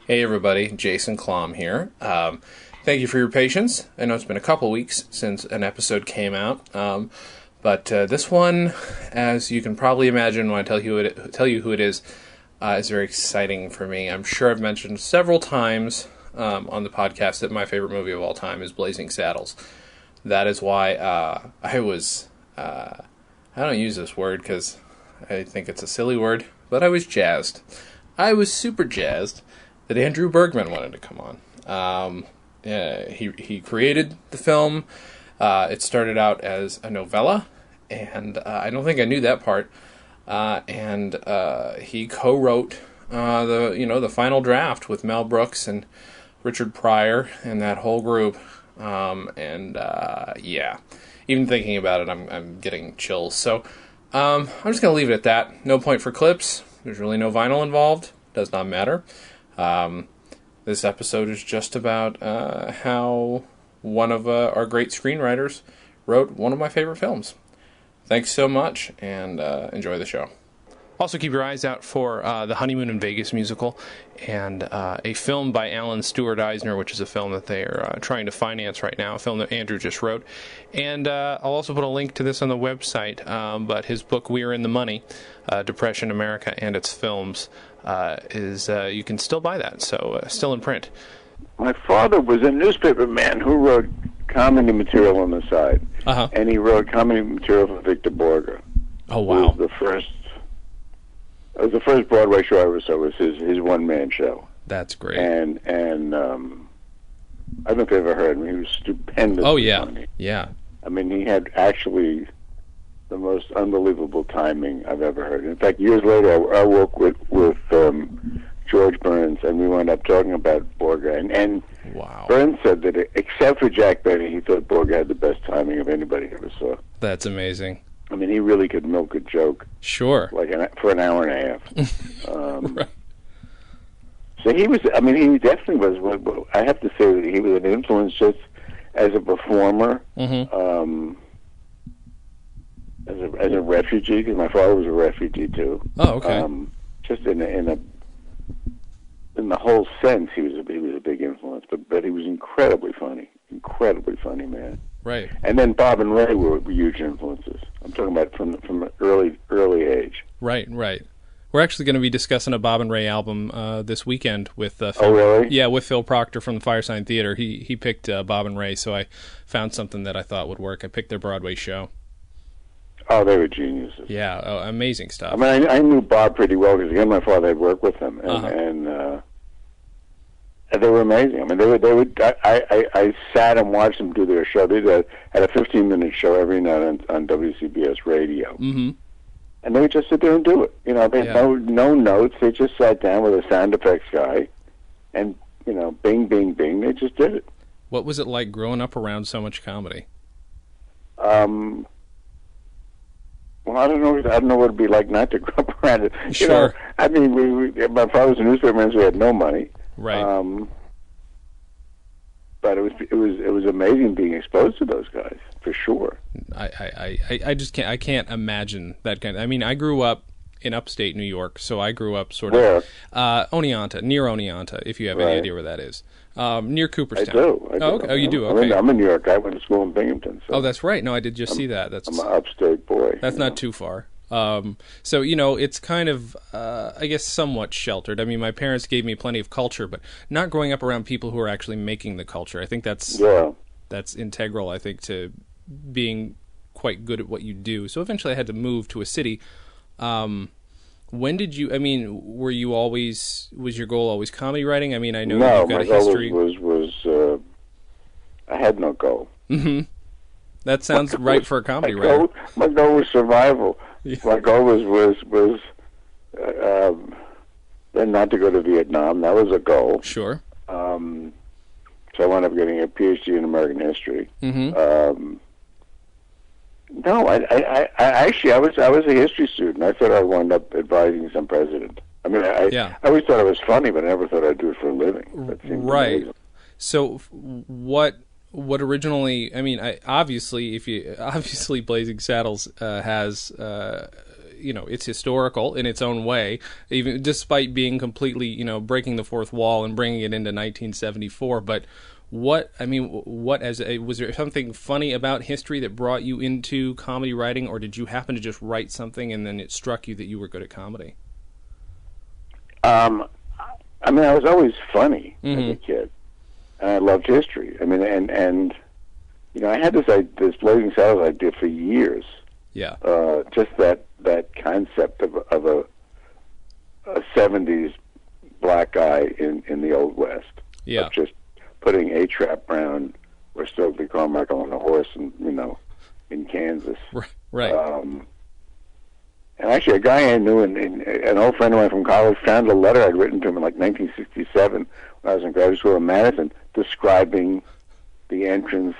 Hey everybody, Jason Klamm here. Thank you for your patience. I know it's been a couple weeks since an episode came out, but this one, as you can probably imagine when I tell you who it is very exciting for me. I'm sure I've mentioned several times on the podcast that my favorite movie of all time is Blazing Saddles. That is why I don't use this word because I think it's a silly word, but I was jazzed. I was super jazzed that Andrew Bergman wanted to come on. He created the film. It started out as a novella, and I don't think I knew that part. And he co-wrote the final draft with Mel Brooks and Richard Pryor and that whole group. Even thinking about it, I'm getting chills. So I'm just gonna leave it at that. No point for clips. There's really no vinyl involved. Does not matter. This episode is just about how one of our great screenwriters wrote one of my favorite films. Thanks so much, and enjoy the show. Also, keep your eyes out for the Honeymoon in Vegas musical and a film by Alan Stewart Eisner, which is a film that they are trying to finance right now, a film that Andrew just wrote. And I'll also put a link to this on the website, but his book, We Are in the Money, Depression, America, and Its Films, you can still buy that, so still in print. My father was a newspaper man who wrote comedy material on the side, and he wrote comedy material for Victor Borge. Oh, wow. It was the first Broadway show I ever saw. It was his one-man show. That's great. And I don't know if you ever heard him. He was stupendous. Oh, yeah. Funny. Yeah. I mean, he had actually the most unbelievable timing I've ever heard. In fact, years later, I worked with George Burns, and we wound up talking about Borge. And wow. Burns said that except for Jack Benny, he thought Borge had the best timing of anybody he ever saw. That's amazing. I mean, he really could milk a joke. Sure. For an hour and a half. Right. So he definitely was, I have to say that he was an influence just as a performer, as a refugee, because my father was a refugee too. Oh, okay. Just in the whole sense, he was a big influence, but he was incredibly funny man. Right. And then Bob and Ray were huge influences. I'm talking about from an early age. Right. We're actually going to be discussing a Bob and Ray album this weekend with Phil. Oh, really? Yeah, with Phil Proctor from the Firesign Theater. He picked Bob and Ray, so I found something that I thought would work. I picked their Broadway show. Oh, they were geniuses. Yeah, amazing stuff. I mean, I knew Bob pretty well because again, my father had worked with him, and they were amazing. I mean, they would. I sat and watched them do their show. They had a 15-minute show every night on WCBS radio, and they would just sit there and do it. You know, they had no notes. They just sat down with a sound effects guy, and bing, bing, bing. They just did it. What was it like growing up around so much comedy? Well, I don't know what it'd be like not to grow up around it. Sure. I mean, my father was a newspaperman, so we had no money. Right. But it was amazing being exposed to those guys, for sure. I just can't imagine that kind of. I mean, I grew up in upstate New York, so I grew up sort of where? Oneonta, near Oneonta, if you have any idea where that is. Near Cooperstown. I do. Oh, okay. Oh, you do. Okay. I'm in New York. I went to school in Binghamton. So oh, that's right. No, I did just see that. I'm an upstate boy. That's not too far. So, it's kind of, I guess, somewhat sheltered. I mean, my parents gave me plenty of culture, but not growing up around people who are actually making the culture. I think that's integral, I think, to being quite good at what you do. So eventually I had to move to a city. When did you, was your goal always comedy writing? I mean, I know you've got a history. No, my goal was I had no goal. Mm-hmm. That sounds right for a comedy writer. My goal was survival. Yeah. My goal was then not to go to Vietnam. That was a goal. Sure. So I wound up getting a PhD in American history. Mm-hmm. No, I was a history student. I thought I'd wind up advising some president. I mean, I always thought it was funny, but I never thought I'd do it for a living. That seemed amazing. So what originally? I mean, obviously, Blazing Saddles has it's historical in its own way, even despite being completely, breaking the fourth wall and bringing it into 1974. But was there something funny about history that brought you into comedy writing, or did you happen to just write something and then it struck you that you were good at comedy? I was always funny as a kid, and I loved history. I had this Blazing Saddles idea for years. Yeah. Just that concept of a 70s black guy in the Old West. Yeah. Of just putting A-Trap Brown or Stokely Carmichael on a horse in Kansas. Right. And actually, a guy I knew, an old friend of mine from college, found a letter I'd written to him in 1967 when I was in graduate school in Madison, describing the entrance,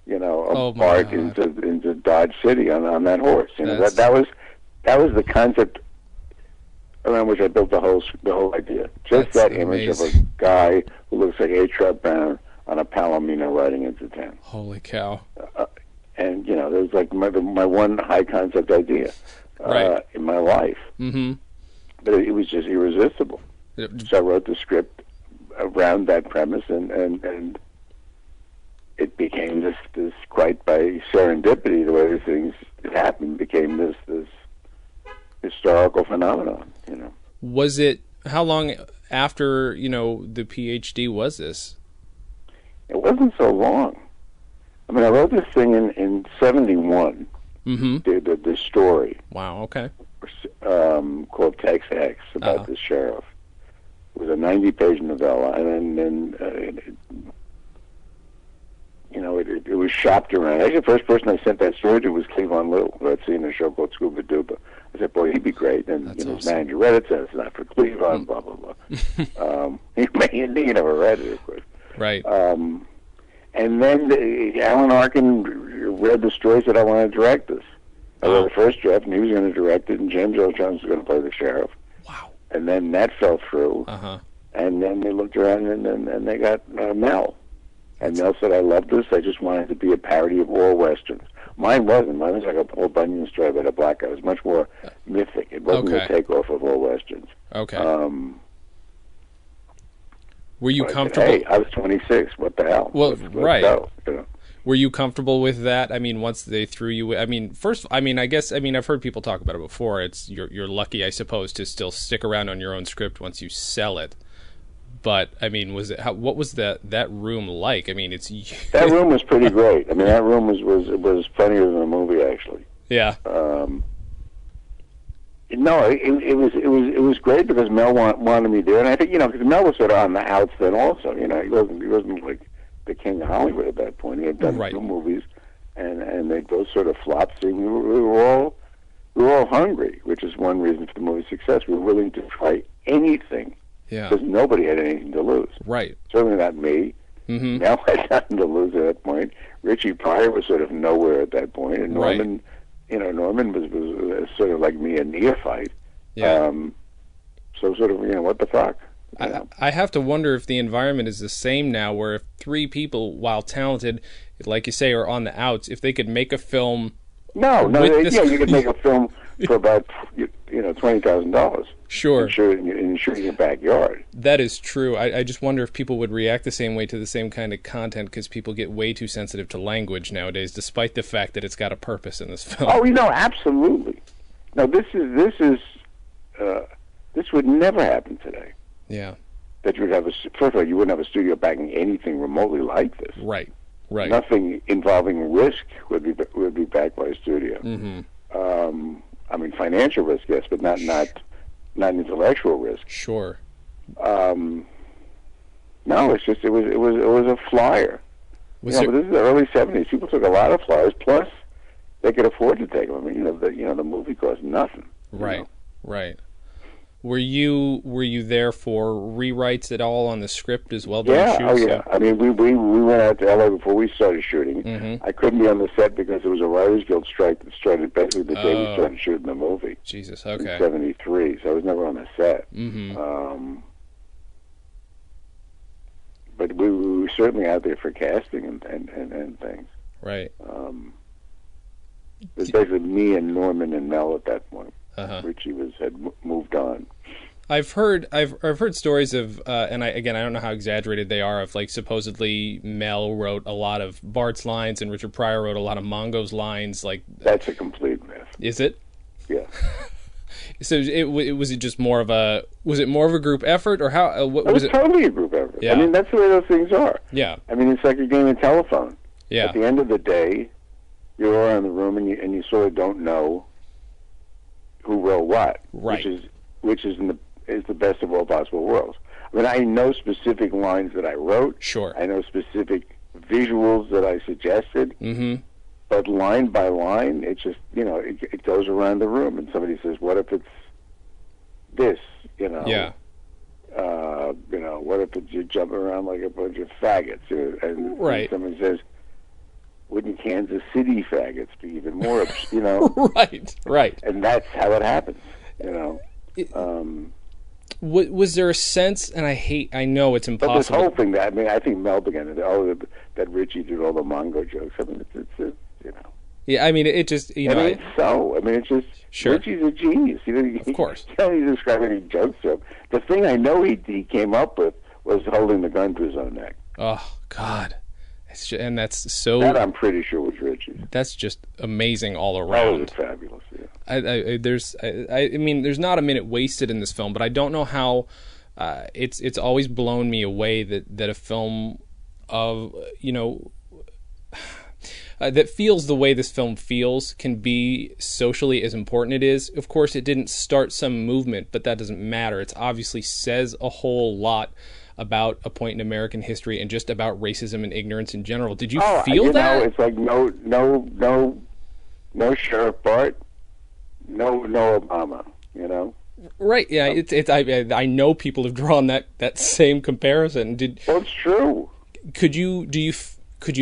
of Bart into Dodge City on that horse. That was the concept around which I built the whole idea. Just that image of a guy who looks like A-Trap Brown on a Palomino riding into town. Holy cow! And it was like my one high concept idea. In my life. Mm-hmm. But it was just irresistible. So I wrote the script around that premise, and it became this quite by serendipity, the way these things happened, became this historical phenomenon. Was it, how long after the PhD was this? It wasn't so long. I wrote this thing in 71. Mm-hmm. The story. Wow. Okay. Called Tex Hex about the sheriff. It was a 90-page novella, and then it was shopped around. Actually, the first person I sent that story to was Cleavon Little, who I'd seen in a show called Scuba Duba. I said, "Boy, he'd be great." And awesome. His manager read it, said it's not for Cleavon, blah blah blah. He never read it, of course. Right. And then Alan Arkin read the story, said, "I want to direct this." I read the first draft, and he was going to direct it, and James Earl Jones was going to play the sheriff. Wow. And then that fell through. Uh-huh. And then they looked around, and they got Mel. And Mel said, "I love this. I just wanted to be a parody of all Westerns." Mine wasn't. Mine was like a Paul Bunyan story about a black guy. It was much more mythic. It wasn't a takeoff of all Westerns. Okay. Were you comfortable? Hey, I was 26. What the hell? Well, let's right. Go, Were you comfortable with that? Once they threw you, I've heard people talk about it before. It's you're lucky, I suppose, to still stick around on your own script once you sell it. But what was that room like? It's that room was pretty great. That room was funnier than the movie, actually. Yeah. No, it was great because Mel wanted me there, and I think because Mel was sort of on the outs then also. He wasn't like the king of Hollywood at that point. He had done 2 movies, and they both sort of flopped. So we were all hungry, which is one reason for the movie's success. We were willing to try anything, because nobody had anything to lose. Right. Certainly not me. Mm-hmm. Mel had nothing to lose at that point. Richie Pryor was sort of nowhere at that point, and Norman. Right. Norman was sort of like me, a neophyte. Yeah. So sort of, what the fuck? I have to wonder if the environment is the same now, where if 3 people, while talented, like you say, are on the outs, if they could make a film. You could make a film for about $20,000. Sure. And shoot in your backyard. That is true. I just wonder if people would react the same way to the same kind of content, because people get way too sensitive to language nowadays, despite the fact that it's got a purpose in this film. Oh, absolutely. No, this would never happen today. Yeah. That you would have first of all, you wouldn't have a studio backing anything remotely like this. Right. Nothing involving risk would be backed by a studio. Mm-hmm. Financial risk, yes, but not intellectual risk. Sure. No, it's just it was a flyer. But this is the early '70s. People took a lot of flyers. Plus, they could afford to take them. The movie cost nothing. Right. Right. Were you there for rewrites at all on the script as well? Yeah. Oh, yeah. We went out to LA before we started shooting. Mm-hmm. I couldn't be on the set because there was a Writers Guild strike that started basically the day we started shooting the movie. Jesus. Okay. In '73, so I was never on the set. Mm-hmm. But we were certainly out there for casting and things. Right. was basically me and Norman and Mel at that point. Uh-huh. Richie had moved on. I've heard stories of, and I don't know how exaggerated they are, of like supposedly Mel wrote a lot of Bart's lines and Richard Pryor wrote a lot of Mongo's lines. Like that's a complete myth. Is it? Yeah. So was it just more of a group effort, or how? What, was it totally a group effort. Yeah. I mean, that's the way those things are. Yeah. I mean, it's like a game of telephone. Yeah. At the end of the day, you're all in the room and you sort of don't know who wrote what. Right. Which is the best of all possible worlds. I mean, I know specific lines that I wrote. Sure. I know specific visuals that I suggested. Mm-hmm. But line by line, it just, it goes around the room, and somebody says, "What if it's this?" Yeah. What if it's you jumping around like a bunch of faggots? And right. Someone says, "Wouldn't Kansas City faggots be even more?" Right. And that's how it happens. Was there a sense? And I know it's impossible. But this whole thing, I think Mel began it. That Richie did all the Mongo jokes. I mean, it's Yeah, I mean, it just, it's so. I mean, it's just, sure. Richie's a genius. Of course. You can't even describe any jokes to him. The thing I know he came up with was holding the gun to his own neck. Oh, God. And that's so... That I'm pretty sure was Richie. That's just amazing all around. That was fabulous, yeah. I mean, there's not a minute wasted in this film, but I don't know how... it's always blown me away that a film of, that feels the way this film feels can be socially as important it is. Of course, it didn't start some movement, but that doesn't matter. It obviously says a whole lot about a point in American history and just about racism and ignorance in general. Did you feel that? It's like no Sheriff Bart, no Obama. Right? Yeah. I know people have drawn that same comparison. Well, it's true. Could you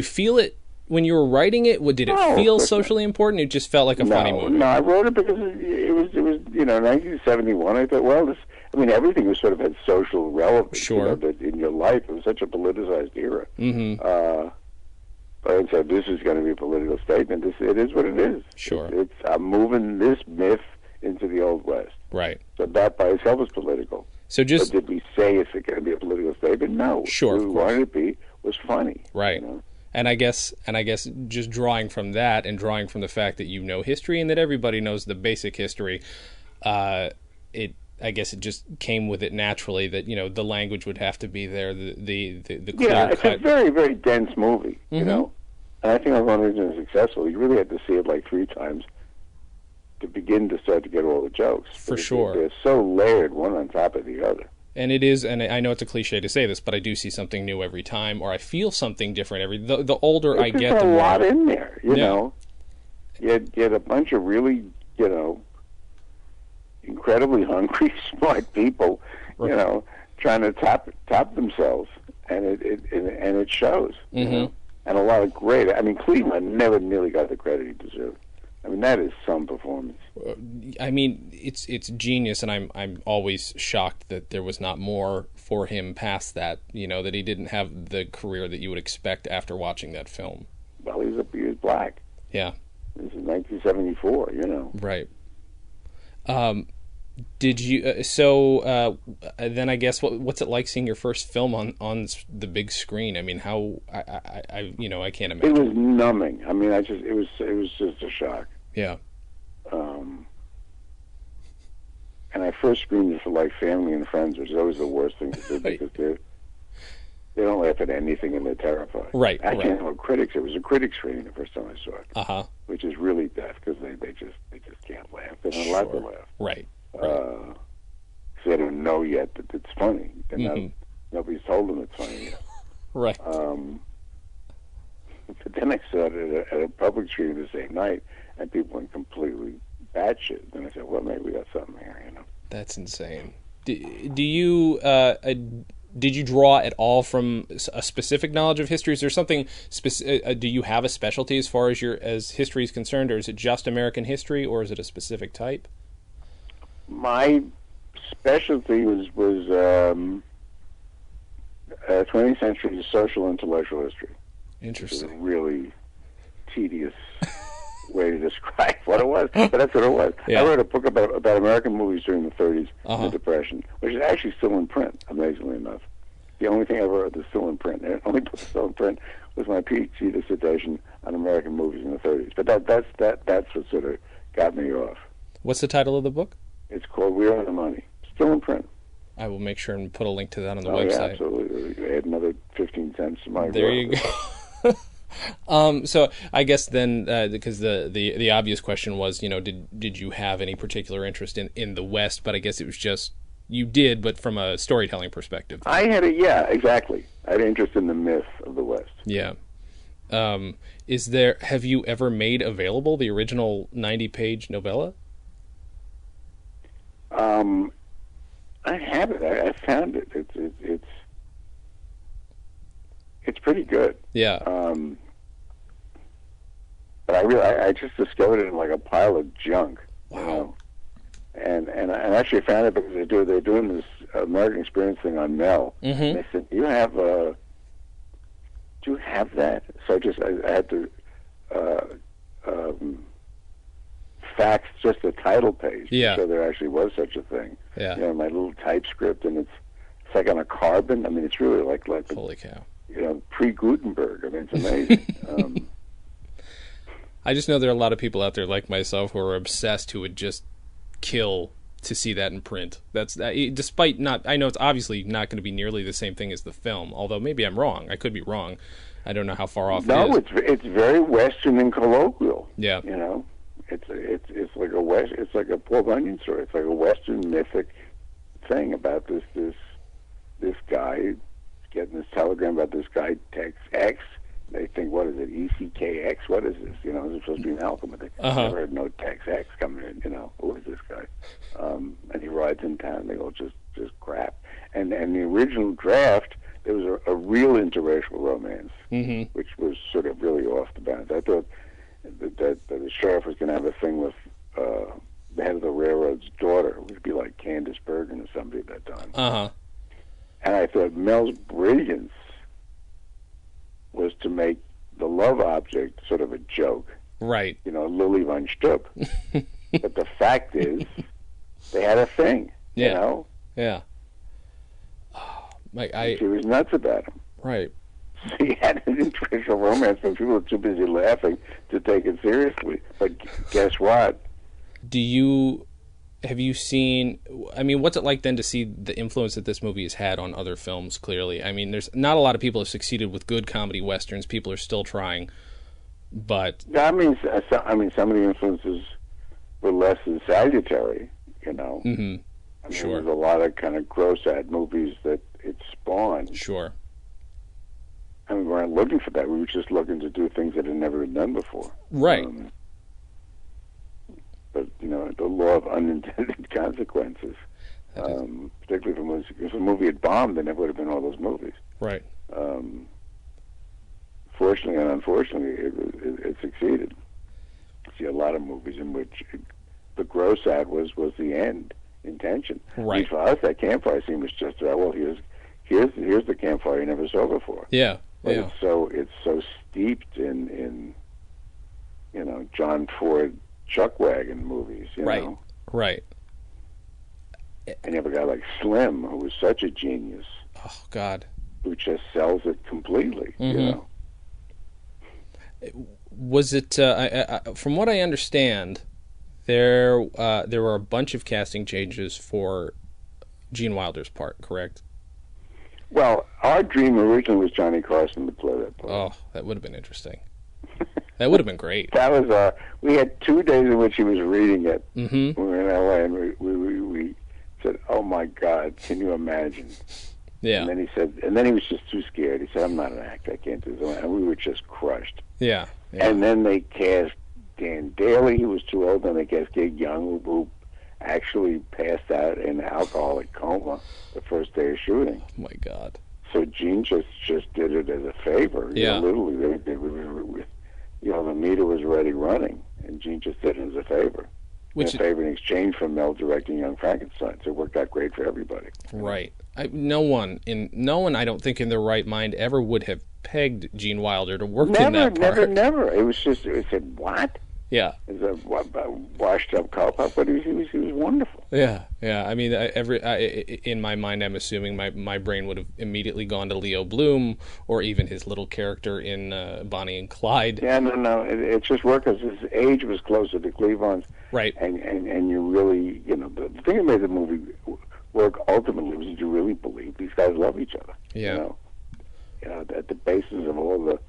feel it when you were writing it? Did it feel socially important? It just felt like a funny movie. No, I wrote it because it was 1971. I thought, well, everything was sort of had social relevance. Sure. In your life, it was such a politicized era. Mm-hmm. But I said, this is going to be a political statement. It is what it is. Sure. I'm moving this myth into the Old West. Right. So that by itself is political. So but did we say it's going to be a political statement? No. Sure. What we wanted it to be was funny. Right. And I guess just drawing from that and drawing from the fact that you know history and that everybody knows the basic history, I guess it just came with it naturally that the language would have to be there. The clear it's cut. a very, very dense movie. Mm-hmm. And I think that's one reason it's successful. You really had to see it like 3 times to begin to start to get all the jokes. For sure. They're so layered, one on top of the other. And it is, and I know it's a cliche to say this, but I do see something new every time, or I feel something different the older I get, the more. There's a lot in there, you know. You had a bunch of really, incredibly hungry, smart people, right. Trying to top themselves, and it shows. Mm-hmm. And a lot of great. I mean, Cleveland never nearly got the credit he deserved. I mean, that is some performance. I mean, it's genius, and I'm always shocked that there was not more for him past that. That he didn't have the career that you would expect after watching that film. Well, he was black. Yeah. This is 1974. Right. Did you? Then I guess what's it like seeing your first film on the big screen? I mean, how I can't imagine. It was numbing. I mean, it was just a shock. Yeah. And I first screened it for like family and friends, which is always the worst thing to do because they don't laugh at anything and they're terrified. Right. I can't know critics. It was a critic screening the first time I saw it. Uh-huh. Which is really deaf because they just can't laugh. They're not allowed to laugh. Right. So they don't know yet that it's funny. Nobody's told them it's funny yet. Right. But then I saw it at a public screening the same night, and people went completely batshit. And I said, well, maybe we got something here, That's insane. Do you did you draw at all from a specific knowledge of history? Is there something do you have a specialty as far as history is concerned, or is it just American history, or is it a specific type? My specialty was 20th century social intellectual history. Interesting. It's a really tedious way to describe what it was, but that's what it was. Yeah. I wrote a book about American movies during the 30s, the Depression, which is actually still in print, amazingly enough. The only thing I wrote that's still in print, the only book that's still in print, was my PhD dissertation on American movies in the 30s. But that's what sort of got me off. What's the title of the book? It's called We Are the Money. Still in print. I will make sure and put a link to that on the website. Yeah, absolutely. Add another 15 cents to my There you go. So I guess then, because the obvious question was, did you have any particular interest in the West? But I guess it was just you did, but from a storytelling perspective. I had exactly. I had interest in the myth of the West. Yeah. Have you ever made available the original 90-page novella? I have it. I found it. It's pretty good. Yeah. But I just discovered it in like a pile of junk. Wow. And I actually found it because they're doing this American Experience thing on Mel. Mm-hmm. And they said, do you have that? So I had to fax just the title page. Yeah. So there actually was such a thing. Yeah. My little typescript, and it's like on a carbon. I mean, it's really like Holy cow. Pre-Gutenberg. I mean, it's amazing. I just know there are a lot of people out there like myself who are obsessed, who would just kill to see that in print. Despite I know it's obviously not going to be nearly the same thing as the film, although maybe I'm wrong. I could be wrong. I don't know how far off it is. No, it's very Western and colloquial. Yeah. It's like it's like a Paul Bunyan story. It's like a Western mythic thing about this guy getting this telegram about this guy text X. They think, what is it, ECKX? What is this? It's supposed to be Malcolm, but they never heard no text X coming in. Who is this guy? And he rides in town. And they go, just crap. And the original draft, there was a real interracial romance, which was sort of really off the bounds. I thought that the sheriff was going to have a thing with the head of the railroad's daughter. It would be like Candace Bergen or somebody at that time. And I thought Mel's brilliance was to make the love object sort of a joke. Right. Lily von Stupp. But the fact is, they had a thing. Yeah. Yeah. She was nuts about him. Right. So he had an interracial romance, but people were too busy laughing to take it seriously. But guess what? Have you seen, what's it like then to see the influence that this movie has had on other films, clearly? I mean, there's not a lot of people have succeeded with good comedy westerns. People are still trying, but... some of the influences were less than salutary, Mm-hmm. Sure. There's a lot of kind of gross-ad movies that it spawned. Sure. We weren't looking for that. We were just looking to do things that had never been done before. Right. But the law of unintended consequences, particularly if a movie had bombed, there never would have been all those movies. Right. Fortunately and unfortunately, it succeeded. I see a lot of movies in which the gross ad was the end intention. Right. I mean, for us, that campfire scene was just here's the campfire you never saw before. Yeah. But it's so steeped in John Ford Chuckwagon movies, right. know? Right. And you have a guy like Slim, who was such a genius. Oh, God. Who just sells it completely, Was it, from what I understand, there were a bunch of casting changes for Gene Wilder's part, correct? Well, our dream originally was Johnny Carson to play that part. Oh, that would have been interesting. That would have been great. That was we had 2 days in which he was reading it. Mm-hmm. We were in L.A. and we said, "Oh my God, can you imagine?" Yeah. And then he was just too scared. He said, "I'm not an actor. I can't do this." And we were just crushed. Yeah. And then they cast Dan Daly. He was too old. Then they cast Gig Young, who actually passed out in alcoholic coma the first day of shooting. Oh my God. So Gene just did it as a favor. Yeah. Literally, the meter was already running, and Gene just did it as a favor. In exchange for Mel directing Young Frankenstein. So it worked out great for everybody. Right. No one, I don't think, in their right mind ever would have pegged Gene Wilder to work in that part. Never. It was just, it said, what? Yeah. He's a washed-up cowpup, but he was wonderful. Yeah, yeah. I mean, in my mind, I'm assuming my brain would have immediately gone to Leo Bloom or even his little character in Bonnie and Clyde. Yeah, no. It just worked because his age was closer to Cleavon's. Right. And you really, the thing that made the movie work ultimately was you really believe these guys love each other. Yeah. At the basis of all the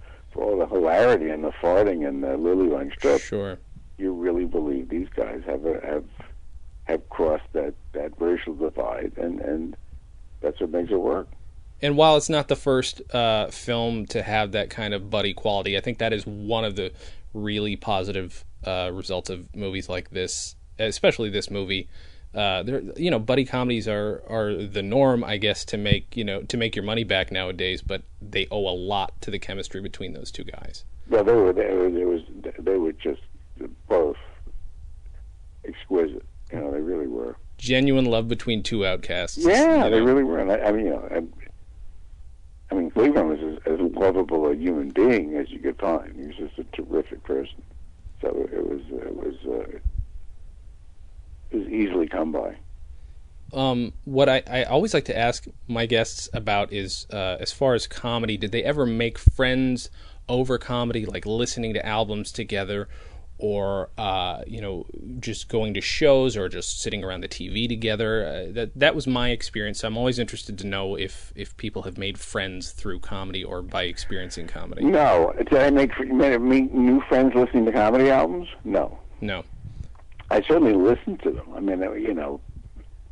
hilarity and the farting and the Lily Line strip. Sure. You really believe these guys have crossed that racial divide, and that's what makes it work. And while it's not the first film to have that kind of buddy quality, I think that is one of the really positive results of movies like this, especially this movie. Buddy comedies are the norm, I guess, to make your money back nowadays, but they owe a lot to the chemistry between those two guys. Well, they were just both exquisite. They really were. Genuine love between two outcasts. Yeah, they really were. And I mean, Cleveland was as lovable a human being as you could find. He was just a terrific person. So it was easily come by. What I always like to ask my guests about is, as far as comedy, did they ever make friends over comedy, like listening to albums together, or just going to shows, or just sitting around the TV together? That was my experience. So I'm always interested to know if people have made friends through comedy or by experiencing comedy. No. Did I make new friends listening to comedy albums? No. I certainly listened to them. I mean,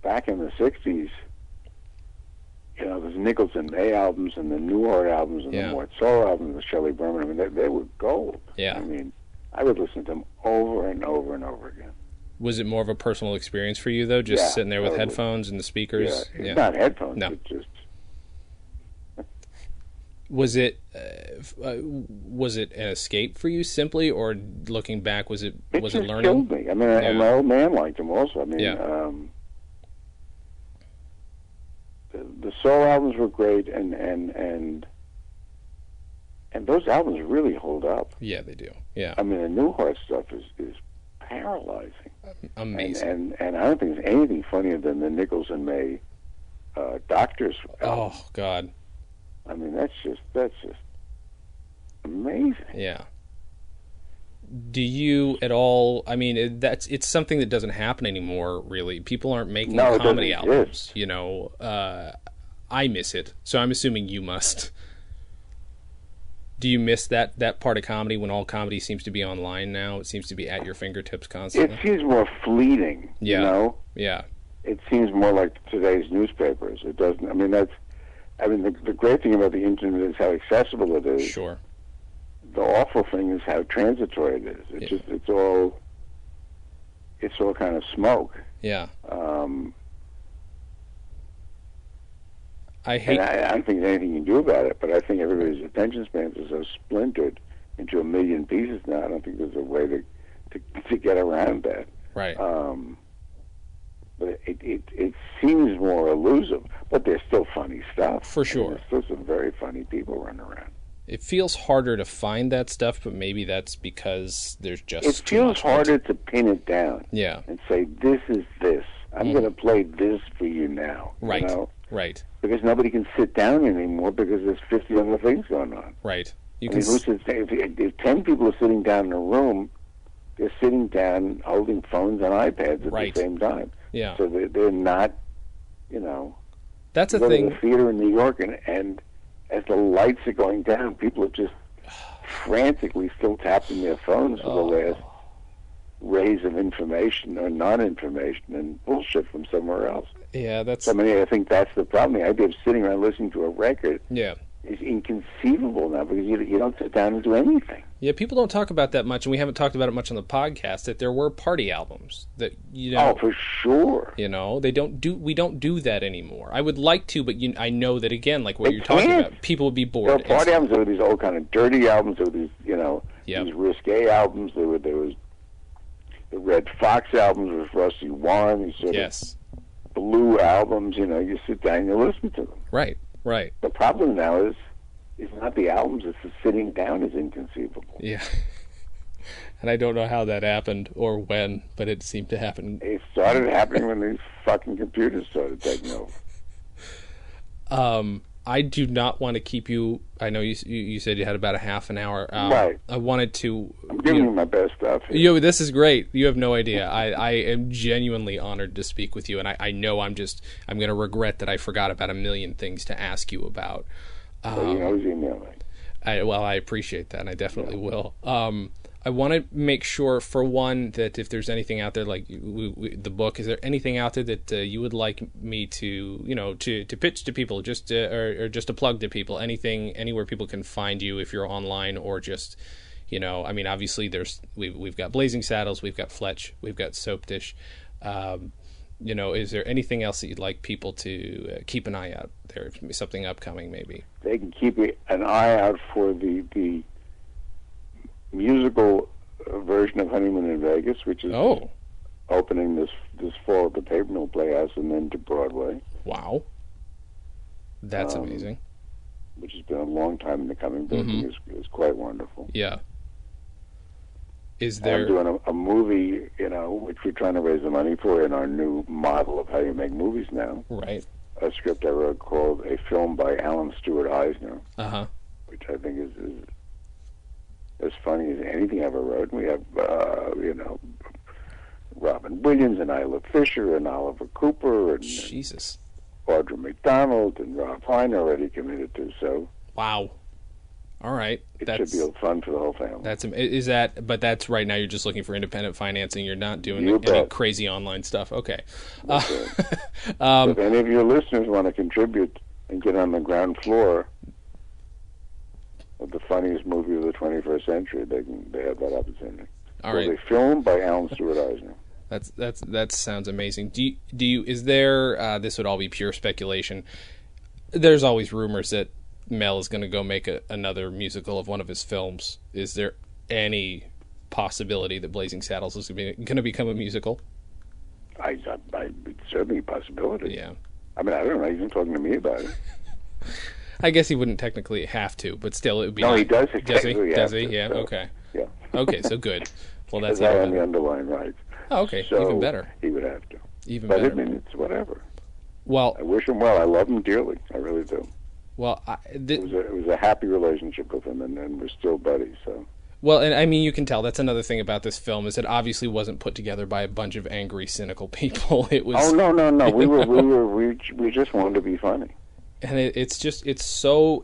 back in the 60s, there's Nicholson May albums and the Newhart albums and the Mort Soul albums with Shelley Berman. I mean, they were gold. Yeah. I mean, I would listen to them over and over and over again. Was it more of a personal experience for you, though, just sitting there with headphones and the speakers? Yeah. Not headphones, no. but just... Was it an escape for you simply, or looking back, was it learning? It killed me. I mean, and my old man liked them also. I mean, the soul albums were great, and those albums really hold up. Yeah, they do. Yeah. I mean, the Newhart stuff is paralyzing. Amazing. And I don't think there's anything funnier than the Nicholson May Doctors album. Oh God. I mean, that's just amazing. Yeah. Do you at all? I mean, it's something that doesn't happen anymore. Really, people aren't making comedy albums. I miss it, so I'm assuming you must. Do you miss that part of comedy when all comedy seems to be online now? It seems to be at your fingertips constantly. It seems more fleeting. Yeah. Yeah. It seems more like today's newspapers. It doesn't. I mean, the great thing about the internet is how accessible it is. Sure. The awful thing is how transitory it is. It's all kind of smoke. Yeah. I don't think there's anything you can do about it, but I think everybody's attention spans are so splintered into a million pieces now. I don't think there's a way to get around that. Right. But it seems more elusive, but there's still funny stuff. For sure. There's still some very funny people running around. It feels harder to find that stuff, but maybe that's because there's just it feels harder to pin it down. Yeah. And say, this is this. I'm going to play this for you now. Right. You know? Right. Because nobody can sit down anymore because there's 50 other things going on. Right. If 10 people are sitting down in a room, they're sitting down holding phones and iPads at the same time. Yeah. So they're not, That's a thing. thing. To the theater in New York, and as the lights are going down, people are just frantically still tapping their phones for the last rays of information or non-information and bullshit from somewhere else. Yeah, that's... I think that's the problem. The idea of sitting around listening to a record is inconceivable now because you don't sit down and do anything. Yeah, people don't talk about that much, and we haven't talked about it much on the podcast, that there were party albums that, Oh, for sure. We don't do that anymore. I would like to, but I know that, again, like what you're talking about, people would be bored. There were party albums. There were these old kind of dirty albums. There were these, these risque albums. There was the Red Fox albums with Rusty Warren. These sort of blue albums. You sit down and you listen to them. Right. Right. The problem now is not the albums; it's the sitting down is inconceivable. Yeah. And I don't know how that happened or when, but it seemed to happen. It started happening when these fucking computers started taking over. I do not want to keep you. I know you said you had about a half an hour. Right. I wanted to. I'm giving you my best stuff here. This is great. You have no idea. I am genuinely honored to speak with you, and I know I'm going to regret that I forgot about a million things to ask you about. Well, you always email me. I appreciate that, and I definitely will. I want to make sure, for one, that if there's anything out there, like the book, is there anything out there that you would like me to, to pitch to people, or just to plug to people? Anything, anywhere people can find you if you're online, or just, obviously we've got Blazing Saddles, we've got Fletch, we've got Soap Dish. Is there anything else that you'd like people to keep an eye out there? Something upcoming, maybe. They can keep an eye out for the musical version of Honeymoon in Vegas, which is opening this fall at the Paper Mill Playhouse and then to Broadway. Wow. That's amazing. Which has been a long time in the coming, but is quite wonderful. Yeah. Is there... I'm doing a movie, which we're trying to raise the money for in our new model of how you make movies now. Right. A script I wrote called A Film by Alan Stewart Eisner, which I think is as funny as anything I ever wrote. And we have, Robin Williams and Isla Fisher and Oliver Cooper and Jesus, Audra McDonald and Rob Hine already committed to. So wow, all right, it should be fun for the whole family. But that's right now. You're just looking for independent financing. You're not doing any crazy online stuff. Okay. If any of your listeners want to contribute and get on the ground floor of the funniest movie of the 21st century, they have that opportunity. All right. A Film by Alan Stewart Eisner. That sounds amazing. Do you is there this would all be pure speculation. There's always rumors that Mel is going to go make another musical of one of his films. Is there any possibility that Blazing Saddles is going to become a musical? It's certainly a possibility. Yeah. I mean, I don't know. He's been talking to me about it. I guess he wouldn't technically have to, but still, it would be. No, he does. Does he? Does he? Yeah. So, okay. Yeah. Okay, so good. Well, that's I own the underlying rights. Oh, okay. So even better. He would have to. Even better. But I mean, it's whatever. Well, I wish him well. I love him dearly. I really do. Well, it was a happy relationship with him, and we're still buddies. So. Well, and I mean, you can tell that's another thing about this film is it obviously wasn't put together by a bunch of angry, cynical people. It was. Oh no! We just wanted to be funny. And it's so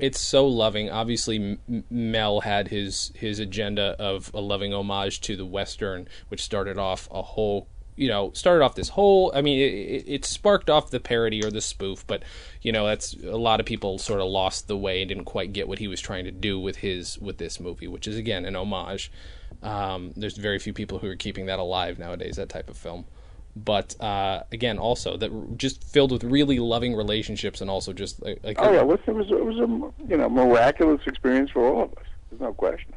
loving. Obviously, Mel had his agenda of a loving homage to the Western, which started off this whole. I mean, it sparked off the parody or the spoof, but that's a lot of people sort of lost the way and didn't quite get what he was trying to do with this movie, which is again an homage. There's very few people who are keeping that alive nowadays. That type of film. But again, also that just filled with really loving relationships, and also just like it was a miraculous experience for all of us. There's no question.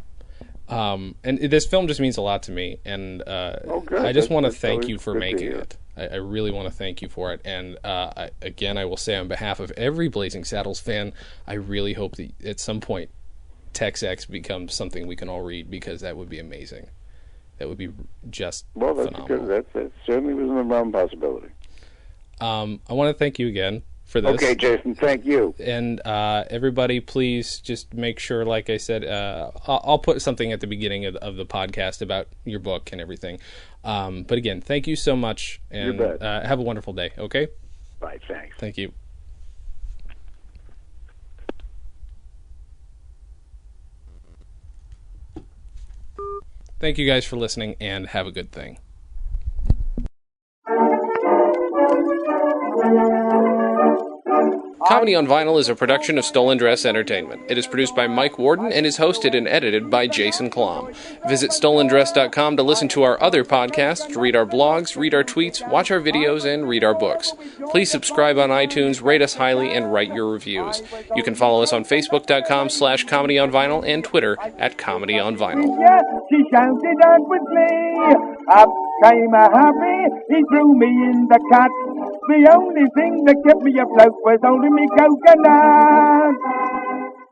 And this film just means a lot to me, and I just want to thank you for making it. I really want to thank you for it, and I will say on behalf of every Blazing Saddles fan, I really hope that at some point Tex X becomes something we can all read, because that would be amazing. That would be just phenomenal. That certainly was in the realm of possibility. I want to thank you again for this. Okay, Jason, thank you. And everybody, please just make sure, like I said, I'll put something at the beginning of the podcast about your book and everything. But again, thank you so much, and have a wonderful day, okay? Bye, thanks. Thank you. Thank you guys for listening, and have a good thing. Comedy on Vinyl is a production of Stolen Dress Entertainment. It is produced by Mike Warden and is hosted and edited by Jason Klamm. Visit stolendress.com to listen to our other podcasts, read our blogs, read our tweets, watch our videos, and read our books. Please subscribe on iTunes, rate us highly, and write your reviews. You can follow us on facebook.com/comedyonvinyl and Twitter @comedyonvinyl. Yes, she shouted out with glee. Up came a happy, he threw me in the cut. The only thing that kept me afloat was holding me coconut.